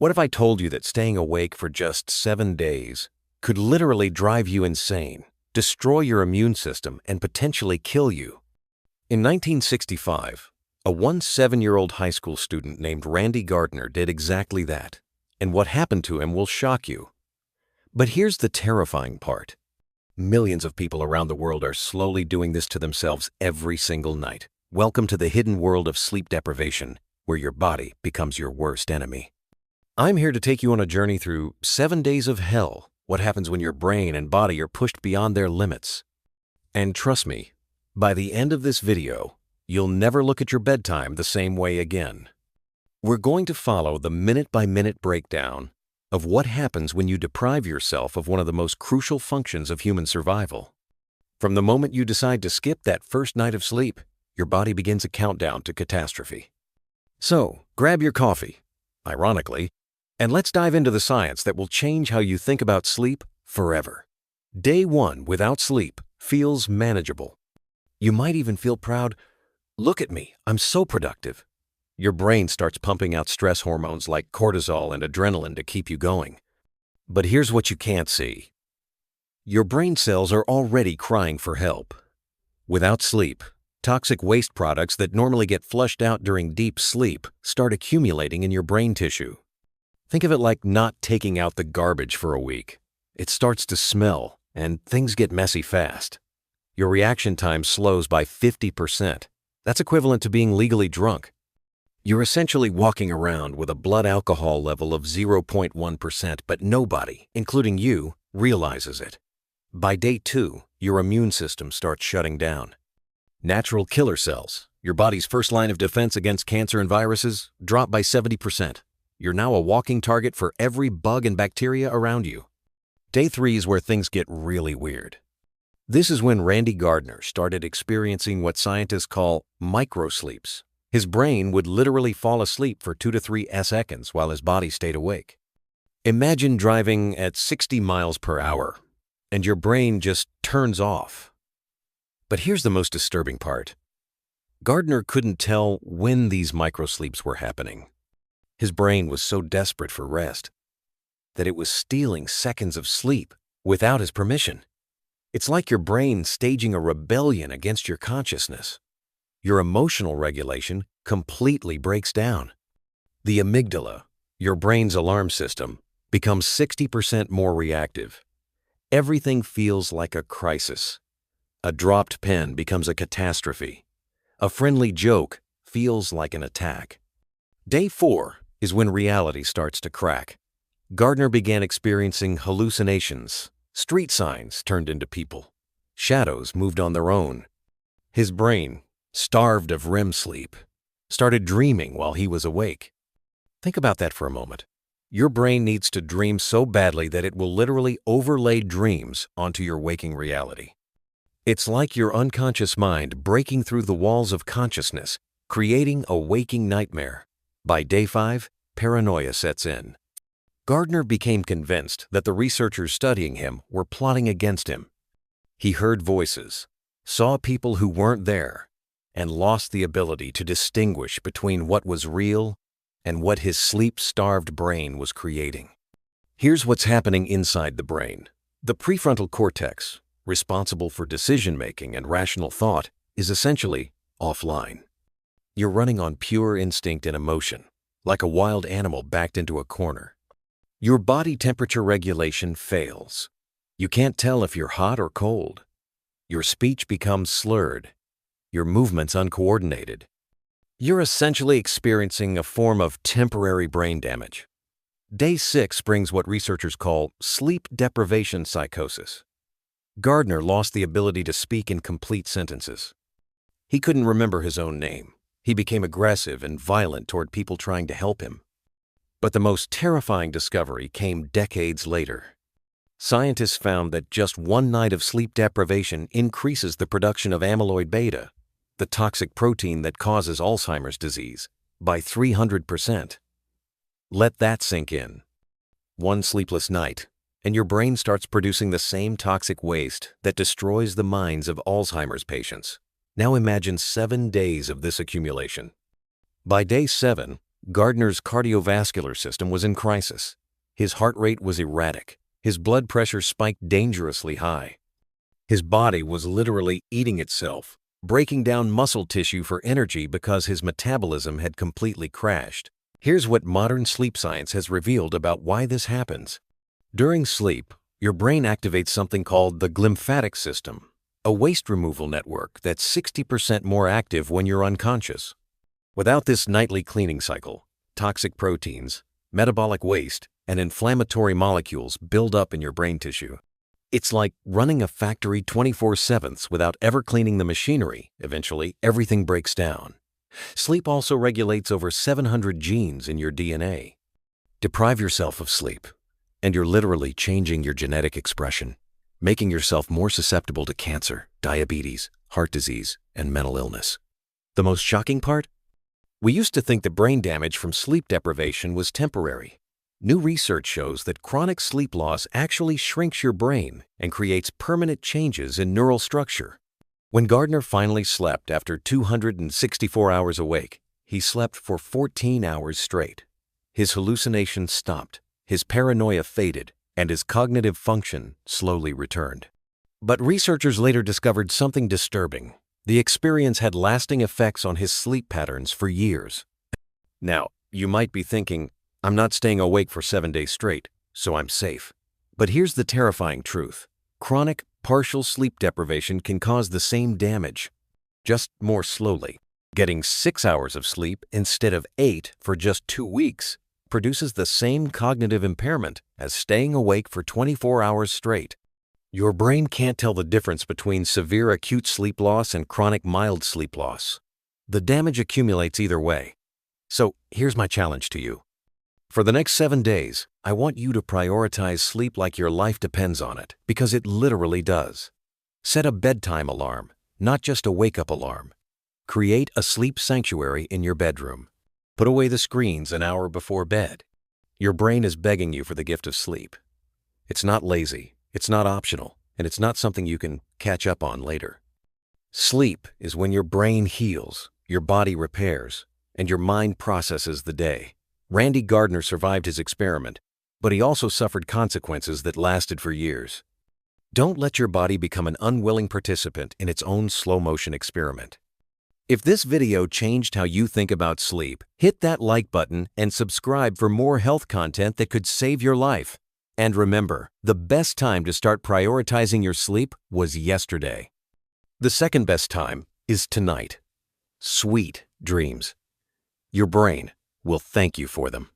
What if I told you that staying awake for just 7 days could literally drive you insane, destroy your immune system, and potentially kill you? In 1965, a 17-year-old high school student named Randy Gardner did exactly that, and what happened to him will shock you. But here's the terrifying part. Millions of people around the world are slowly doing this to themselves every single night. Welcome to the hidden world of sleep deprivation, where your body becomes your worst enemy. I'm here to take you on a journey through 7 days of hell, what happens when your brain and body are pushed beyond their limits. And trust me, by the end of this video, you'll never look at your bedtime the same way again. We're going to follow the minute-by-minute breakdown of what happens when you deprive yourself of one of the most crucial functions of human survival. From the moment you decide to skip that first night of sleep, your body begins a countdown to catastrophe. So, grab your coffee, ironically, and let's dive into the science that will change how you think about sleep forever. Day 1 without sleep feels manageable. You might even feel proud. Look at me, I'm so productive. Your brain starts pumping out stress hormones like cortisol and adrenaline to keep you going. But here's what you can't see. Your brain cells are already crying for help. Without sleep, toxic waste products that normally get flushed out during deep sleep start accumulating in your brain tissue. Think of it like not taking out the garbage for a week. It starts to smell, and things get messy fast. Your reaction time slows by 50%. That's equivalent to being legally drunk. You're essentially walking around with a blood alcohol level of 0.1%, but nobody, including you, realizes it. By day 2, your immune system starts shutting down. Natural killer cells, your body's first line of defense against cancer and viruses, drop by 70%. You're now a walking target for every bug and bacteria around you. Day 3 is where things get really weird. This is when Randy Gardner started experiencing what scientists call microsleeps. His brain would literally fall asleep for 2 to 3 seconds while his body stayed awake. Imagine driving at 60 miles per hour, and your brain just turns off. But here's the most disturbing part. Gardner couldn't tell when these microsleeps were happening. His brain was so desperate for rest that it was stealing seconds of sleep without his permission. It's like your brain staging a rebellion against your consciousness. Your emotional regulation completely breaks down. The amygdala, your brain's alarm system, becomes 60% more reactive. Everything feels like a crisis. A dropped pen becomes a catastrophe. A friendly joke feels like an attack. Day 4 is when reality starts to crack. Gardner began experiencing hallucinations. Street signs turned into people. Shadows moved on their own. His brain, starved of REM sleep, started dreaming while he was awake. Think about that for a moment. Your brain needs to dream so badly that it will literally overlay dreams onto your waking reality. It's like your unconscious mind breaking through the walls of consciousness, creating a waking nightmare. By day 5, paranoia sets in. Gardner became convinced that the researchers studying him were plotting against him. He heard voices, saw people who weren't there, and lost the ability to distinguish between what was real and what his sleep-starved brain was creating. Here's what's happening inside the brain. The prefrontal cortex, responsible for decision-making and rational thought, is essentially offline. You're running on pure instinct and emotion, like a wild animal backed into a corner. Your body temperature regulation fails. You can't tell if you're hot or cold. Your speech becomes slurred. Your movements uncoordinated. You're essentially experiencing a form of temporary brain damage. Day 6 brings what researchers call sleep deprivation psychosis. Gardner lost the ability to speak in complete sentences. He couldn't remember his own name. He became aggressive and violent toward people trying to help him. But the most terrifying discovery came decades later. Scientists found that just 1 night of sleep deprivation increases the production of amyloid beta, the toxic protein that causes Alzheimer's disease, by 300%. Let that sink in. 1 sleepless night, and your brain starts producing the same toxic waste that destroys the minds of Alzheimer's patients. Now imagine 7 days of this accumulation. By day 7, Gardner's cardiovascular system was in crisis. His heart rate was erratic. His blood pressure spiked dangerously high. His body was literally eating itself, breaking down muscle tissue for energy because his metabolism had completely crashed. Here's what modern sleep science has revealed about why this happens. During sleep, your brain activates something called the glymphatic system, a waste removal network that's 60% more active when you're unconscious. Without this nightly cleaning cycle, toxic proteins, metabolic waste, and inflammatory molecules build up in your brain tissue. It's like running a factory 24/7 without ever cleaning the machinery. Eventually, everything breaks down. Sleep also regulates over 700 genes in your DNA. Deprive yourself of sleep, and you're literally changing your genetic expression, making yourself more susceptible to cancer, diabetes, heart disease, and mental illness. The most shocking part? We used to think that brain damage from sleep deprivation was temporary. New research shows that chronic sleep loss actually shrinks your brain and creates permanent changes in neural structure. When Gardner finally slept after 264 hours awake, he slept for 14 hours straight. His hallucinations stopped, his paranoia faded, and his cognitive function slowly returned. But researchers later discovered something disturbing. The experience had lasting effects on his sleep patterns for years. Now, you might be thinking, I'm not staying awake for 7 days straight, so I'm safe. But here's the terrifying truth. Chronic, partial sleep deprivation can cause the same damage, just more slowly. Getting 6 hours of sleep instead of 8 for just 2 weeks produces the same cognitive impairment as staying awake for 24 hours straight. Your brain can't tell the difference between severe acute sleep loss and chronic mild sleep loss. The damage accumulates either way. So here's my challenge to you. For the next 7 days, I want you to prioritize sleep like your life depends on it, because it literally does. Set a bedtime alarm, not just a wake-up alarm. Create a sleep sanctuary in your bedroom. Put away the screens an hour before bed. Your brain is begging you for the gift of sleep. It's not lazy, it's not optional, and it's not something you can catch up on later. Sleep is when your brain heals, your body repairs, and your mind processes the day. Randy Gardner survived his experiment, but he also suffered consequences that lasted for years. Don't let your body become an unwilling participant in its own slow-motion experiment. If this video changed how you think about sleep, hit that like button and subscribe for more health content that could save your life. And remember, the best time to start prioritizing your sleep was yesterday. The second best time is tonight. Sweet dreams. Your brain will thank you for them.